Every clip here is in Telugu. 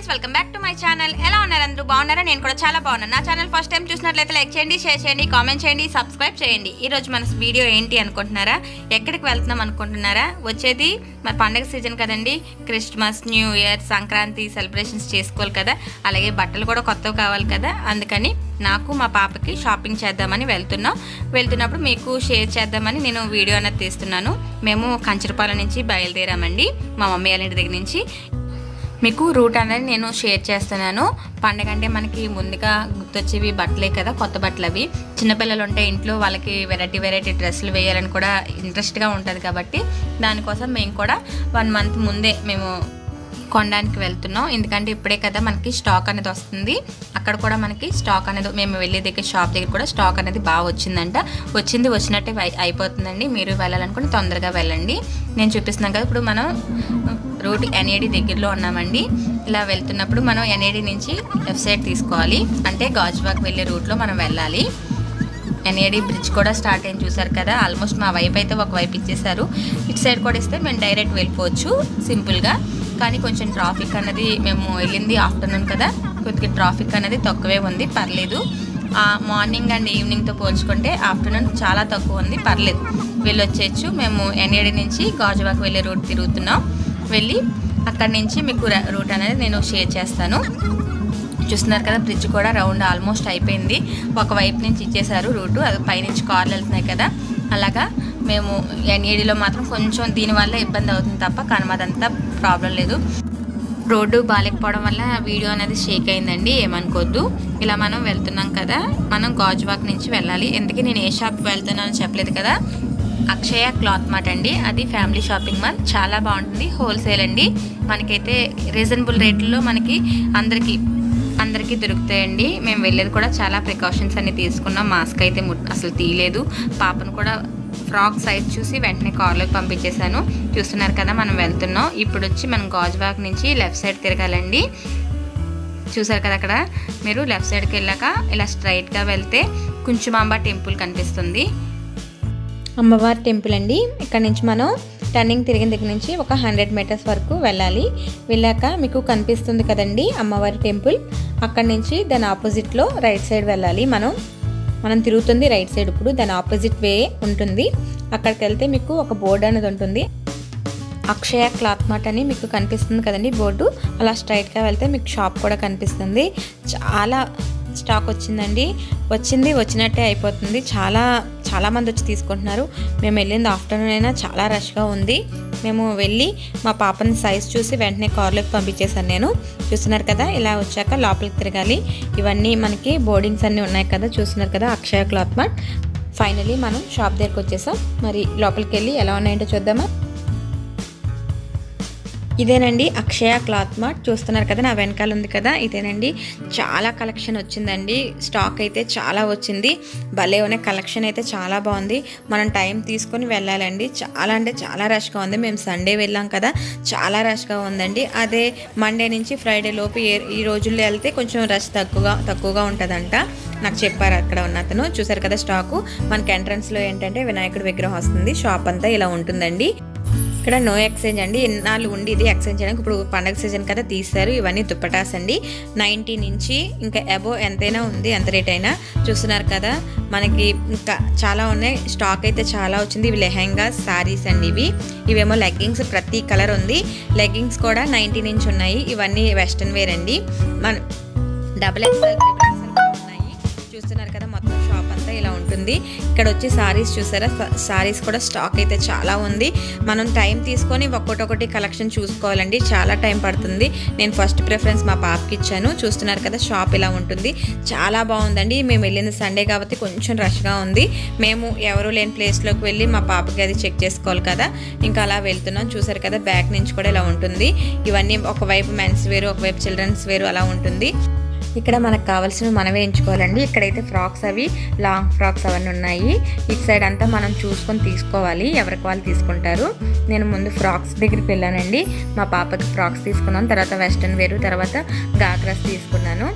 Welcome back to my channel. ఎలా ఉన్నారు అందరూ? బాగున్నారా? నేను కూడా చాలా బాగున్నాను. నా ఛానల్ ఫస్ట్ టైం చూసినట్లయితే లైక్ చేయండి, షేర్ చేయండి, కామెంట్ చేయండి, సబ్స్క్రైబ్ చేయండి. ఈరోజు మన వీడియో ఏంటి అనుకుంటున్నారా? ఎక్కడికి వెళ్తున్నాం అనుకుంటున్నారా? వచ్చేది మరి పండగ సీజన్ కదండి. Christmas, new year, Sankranti celebrations చేసుకోవాలి కదా, అలాగే బట్టలు కూడా కొత్తవి కావాలి కదా. అందుకని నాకు మా పాపకి షాపింగ్ చేద్దామని వెళ్తున్నప్పుడు మీకు షేర్ చేద్దామని నేను వీడియో అనేది తీస్తున్నాను. మేము కంచరపాలెం నుంచి బయలుదేరామండి, మా మమ్మీ వాళ్ళ ఇంటి దగ్గర నుంచి. మీకు రూట్ అనేది నేను షేర్ చేస్తున్నాను. పండగ అంటే మనకి ముందుగా గుర్తొచ్చేవి బట్టలే కదా, కొత్త బట్టలు. అవి చిన్నపిల్లలు ఉంటే ఇంట్లో వాళ్ళకి వెరైటీ డ్రెస్సులు వేయాలని కూడా ఇంట్రెస్ట్గా ఉంటుంది కాబట్టి దానికోసం మేము కూడా 1 month ముందే మేము కొనడానికి వెళ్తున్నాం. ఎందుకంటే ఇప్పుడే కదా మనకి స్టాక్ అనేది వస్తుంది. అక్కడ కూడా మనకి స్టాక్ అనేది మేము వెళ్ళే దగ్గర షాప్ దగ్గర కూడా స్టాక్ అనేది బాగా వచ్చిందంట. వచ్చినట్టే అయిపోతుందండి. మీరు వెళ్ళాలనుకుని తొందరగా వెళ్ళండి. నేను చూపిస్తున్నాను కదా, ఇప్పుడు మనం రూట్ NAD దగ్గరలో ఉన్నామండి. ఇలా వెళ్తున్నప్పుడు మనం NAD నుంచి లెఫ్ట్ సైడ్ తీసుకోవాలి, అంటే గాజువాక్ వెళ్ళే రూట్లో మనం వెళ్ళాలి. NAD బ్రిడ్జ్ కూడా స్టార్ట్ అయింది, చూసారు కదా. ఆల్మోస్ట్ మా వైపు అయితే ఒక వైపు ఇచ్చేసారు, ఇటు సైడ్ కూడా ఇస్తే మేము డైరెక్ట్ వెళ్ళిపోవచ్చు సింపుల్గా. కానీ కొంచెం ట్రాఫిక్ అనేది, మేము వెళ్ళింది ఆఫ్టర్నూన్ కదా, కొద్దిగా ట్రాఫిక్ అనేది తక్కువే ఉంది, పర్లేదు. మార్నింగ్ అండ్ ఈవినింగ్తో పోల్చుకుంటే ఆఫ్టర్నూన్ చాలా తక్కువ ఉంది, పర్లేదు, వెళ్ళొచ్చేయచ్చు. మేము NAD నుంచి గాజువాక్ వెళ్ళే రూట్ తిరుగుతున్నాం. వెళ్ళి అక్కడి నుంచి మీకు రూట్ అనేది నేను షేర్ చేస్తాను. చూస్తున్నారు కదా, బ్రిడ్జ్ కూడా రౌండ్ ఆల్మోస్ట్ అయిపోయింది. ఒకవైపు నుంచి ఇచ్చేసారు రూటు, అది పైనుంచి కార్లు వెళ్తున్నాయి కదా. అలాగా మేము NADలో మాత్రం కొంచెం దీనివల్ల ఇబ్బంది అవుతుంది తప్ప, కానీ మాదంతా ప్రాబ్లం లేదు. రోడ్డు బాగాలేకపోవడం వల్ల వీడియో అనేది షేక్ అయిందండి, ఏమనుకోద్దు. ఇలా మనం వెళ్తున్నాం కదా, మనం గాజువాక్ నుంచి వెళ్ళాలి. ఎందుకు నేను ఏ షాప్కి వెళ్తున్నానో చెప్పలేదు కదా. అక్షయ క్లాత్ మార్ట్ అండి, అది ఫ్యామిలీ షాపింగ్ మాల్, చాలా బాగుంటుంది. హోల్సేల్ అండి, మనకైతే రీజనబుల్ రేట్లలో మనకి అందరికీ దొరుకుతాయండి. మేము వెళ్ళేది కూడా చాలా ప్రికాషన్స్ అన్ని తీసుకున్నాం. మాస్క్ అయితే అసలు తీయలేదు. పాపను కూడా ఫ్రాక్ సైజ్ చూసి వెంటనే కార్లోకి పంపించేశాను. చూస్తున్నారు కదా, మనం వెళ్తున్నాం. ఇప్పుడు వచ్చి మనం గాజువాక్ నుంచి లెఫ్ట్ సైడ్ తిరగాలండి. చూసారు కదా, అక్కడ మీరు లెఫ్ట్ సైడ్కి వెళ్ళాక ఇలా స్ట్రైట్గా వెళ్తే కుంచుమాంబ టెంపుల్ కనిపిస్తుంది, అమ్మవారి టెంపుల్ అండి. ఇక్కడ నుంచి మనం టర్నింగ్ తిరిగిన దగ్గర నుంచి ఒక 100 meters వరకు వెళ్ళాలి. వెళ్ళాక మీకు కనిపిస్తుంది కదండి అమ్మవారి టెంపుల్. అక్కడి నుంచి దాని ఆపోజిట్లో రైట్ సైడ్ వెళ్ళాలి. మనం తిరుగుతుంది రైట్ సైడ్. ఇప్పుడు దాని ఆపోజిట్ వే ఉంటుంది. అక్కడికి వెళ్తే మీకు ఒక బోర్డు అనేది ఉంటుంది, అక్షయ క్లాత్ మార్ట్ అని మీకు కనిపిస్తుంది కదండి బోర్డు. అలా స్ట్రైట్గా వెళ్తే మీకు షాప్ కూడా కనిపిస్తుంది. చాలా స్టాక్ వచ్చిందండి, వచ్చినట్టే అయిపోతుంది. చాలా మంది వచ్చి తీసుకుంటున్నారు. మేము వెళ్ళింది ఆఫ్టర్నూన్ అయినా చాలా రష్గా ఉంది. మేము వెళ్ళి మా పాపని సైజ్ చూసి వెంటనే కార్లోకి పంపించేశాను నేను. చూస్తున్నారు కదా, ఇలా వచ్చాక లోపలికి తిరగాలి. ఇవన్నీ మనకి బోర్డింగ్స్ అన్నీ ఉన్నాయి కదా, చూస్తున్నారు కదా, అక్షయ క్లాత్ మార్ట్. ఫైనలీ మనం షాప్ దగ్గరికి వచ్చేసాం. మరి లోపలికి వెళ్ళి ఎలా ఉన్నాయంటో చూద్దామా. ఇదేనండి అక్షయ క్లాత్ మార్ట్, చూస్తున్నారు కదా, నా వెనకాల ఉంది కదా, ఇదేనండి. చాలా కలెక్షన్ వచ్చిందండి, స్టాక్ అయితే చాలా వచ్చింది. భలే ఉన్నాయి, కలెక్షన్ అయితే చాలా బాగుంది. మనం టైం తీసుకొని వెళ్ళాలండి. చాలా అంటే చాలా రష్గా ఉంది. మేము సండే వెళ్ళాం కదా, చాలా రష్గా ఉందండి. అదే మండే నుంచి ఫ్రైడే లోపు ఈ రోజుల్లో వెళ్తే కొంచెం రష్ తక్కువగా ఉంటుందంట, నాకు చెప్పారు అక్కడ ఉన్న అతను. చూసారు కదా స్టాకు. మనకి ఎంట్రన్స్లో ఏంటంటే వినాయకుడి విగ్రహం వస్తుంది. షాప్ అంతా ఇలా ఉంటుందండి. ఇక్కడ నో ఎక్స్చేంజ్ అండి, ఎన్నాళ్ళు ఉండి ఇది ఎక్స్చేంజ్ చేయడానికి. ఇప్పుడు పండగ సీజన్ కదా తీస్తారు. ఇవన్నీ దుప్పటాస్ అండి, 90 నుంచి ఇంకా అబోవ్ ఎంతైనా ఉంది, ఎంత రేట్ అయినా. చూస్తున్నారు కదా, మనకి ఇంకా చాలా ఉన్నాయి. స్టాక్ అయితే చాలా వచ్చింది. ఇవి లెహెంగా శారీస్ అండి. ఇవేమో లెగ్గింగ్స్, ప్రతి కలర్ ఉంది. లెగ్గింగ్స్ కూడా 90 నుంచి ఉన్నాయి. ఇవన్నీ వెస్ట్రన్ వేర్ అండి. మన XXL, XXL కూడా ఉన్నాయి. చూస్తున్నారు కదా, మొత్తం షాప్ అంతా ఇలా ఉంటుంది. ఇక్కడ వచ్చి సారీస్ చూసారా, సారీస్ కూడా స్టాక్ అయితే చాలా ఉంది. మనం టైం తీసుకొని ఒక్కొక్కటి కలెక్షన్ చూసుకోవాలండి, చాలా టైం పడుతుంది. నేను ఫస్ట్ ప్రిఫరెన్స్ మా పాపకి ఇచ్చాను. చూస్తున్నారు కదా, షాప్ ఇలా ఉంటుంది. చాలా బాగుందండి. మేము వెళ్ళింది సండే కాబట్టి కొంచెం రష్గా ఉంది. మేము ఎవరు లేని ప్లేస్లోకి వెళ్ళి మా పాపకి అది చెక్ చేసుకోవాలి కదా, ఇంకా అలా వెళ్తున్నాం. చూసారు కదా, బ్యాక్ నుంచి కూడా ఇలా ఉంటుంది. ఇవన్నీ ఒకవైపు మెన్స్ వేరు, ఒకవైపు చిల్డ్రన్స్ వేరు, అలా ఉంటుంది. ఇక్కడ మనకు కావాల్సినవి మనమే ఎంచుకోవాలండి. ఇక్కడైతే ఫ్రాక్స్, అవి లాంగ్ ఫ్రాక్స్ అవన్నీ ఉన్నాయి. ఇటు సైడ్ అంతా మనం చూసుకొని తీసుకోవాలి, ఎవరికి వాళ్ళు తీసుకుంటారు. నేను ముందు ఫ్రాక్స్ దగ్గరికి వెళ్ళానండి. మా పాపకి ఫ్రాక్స్ తీసుకున్నాను, తర్వాత వెస్ట్రన్ వేరు, తర్వాత గాగ్రాస్ తీసుకున్నాను.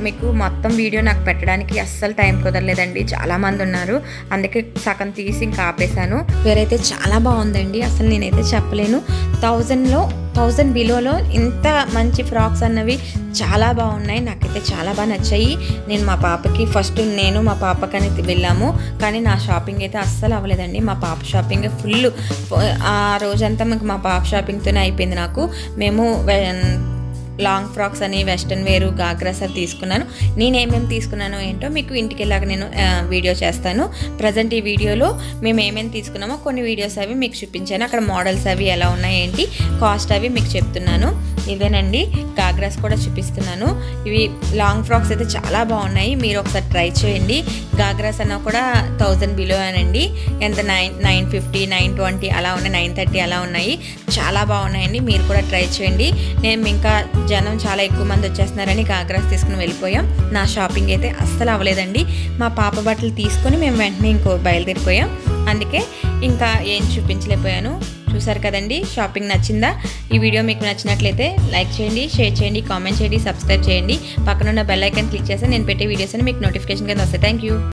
మీకు మొత్తం వీడియో నాకు పెట్టడానికి అస్సలు టైం కుదరలేదండి, చాలామంది ఉన్నారు, అందుకే సగం తీసి ఇంకా ఆపేశాను. వేరైతే చాలా బాగుందండి, అసలు నేనైతే చెప్పలేను. 1000 బిలోలో ఇంత మంచి ఫ్రాక్స్ అన్నవి చాలా బాగున్నాయి, నాకైతే చాలా బాగా నచ్చాయి. నేను మా పాపకి నేను మా పాపకని వెళ్ళాము, కానీ నా షాపింగ్ అయితే అస్సలు అవ్వలేదండి. మా పాప షాపింగ్ ఫుల్, ఆ రోజంతా మా పాప షాపింగ్తోనే అయిపోయింది నాకు. మేము లాంగ్ ఫ్రాక్స్ అని, వెస్ట్రన్ వేరు, గాగ్రాస్ అది తీసుకున్నాను. నేను ఏమేమి తీసుకున్నానో ఏంటో మీకు ఇంటికి వెళ్ళాక నేను వీడియో చేస్తాను. ప్రజెంట్ ఈ వీడియోలో మేము ఏమేమి తీసుకున్నామో కొన్ని వీడియోస్ అవి మీకు చూపించాను. అక్కడ మోడల్స్ అవి ఎలా ఉన్నాయి ఏంటి, కాస్ట్ అవి మీకు చెప్తున్నాను. ఇవేనండి, గాగ్రాస్ కూడా చూపిస్తున్నాను. ఇవి లాంగ్ ఫ్రాక్స్ అయితే చాలా బాగున్నాయి, మీరు ఒకసారి ట్రై చేయండి. గాగ్రాస్ అన్నా కూడా 1000 బిలో అనండి, ఎంత 950, 920 అలా ఉన్నాయి, 930 అలా ఉన్నాయి, చాలా బాగున్నాయండి. మీరు కూడా ట్రై చేయండి. నేను ఇంకా జనం చాలా ఎక్కువ మంది వచ్చేస్తున్నారని గాగ్రాస్ తీసుకుని వెళ్ళిపోయాం. నా షాపింగ్ అయితే అస్సలు అవ్వలేదండి. మా పాప బట్టలు తీసుకొని మేము వెంటనే బయలుదేరిపోయాం, అందుకే ఇంకా ఏం చూపించలేకపోయాను. చూసారు కదండి, షాపింగ్ నచ్చిందా? ఈ వీడియో మీకు నచ్చినట్లయితే లైక్ చేయండి, షేర్ చేయండి, కామెంట్ చేయండి, సబ్స్క్రైబ్ చేయండి. పక్కనున్న బెల్ ఐకాన్ క్లిక్ చేస్తే నేను పెట్టే వీడియోస్ అని మీకు నోటిఫికేషన్ కింద వస్తాయి. Thank you.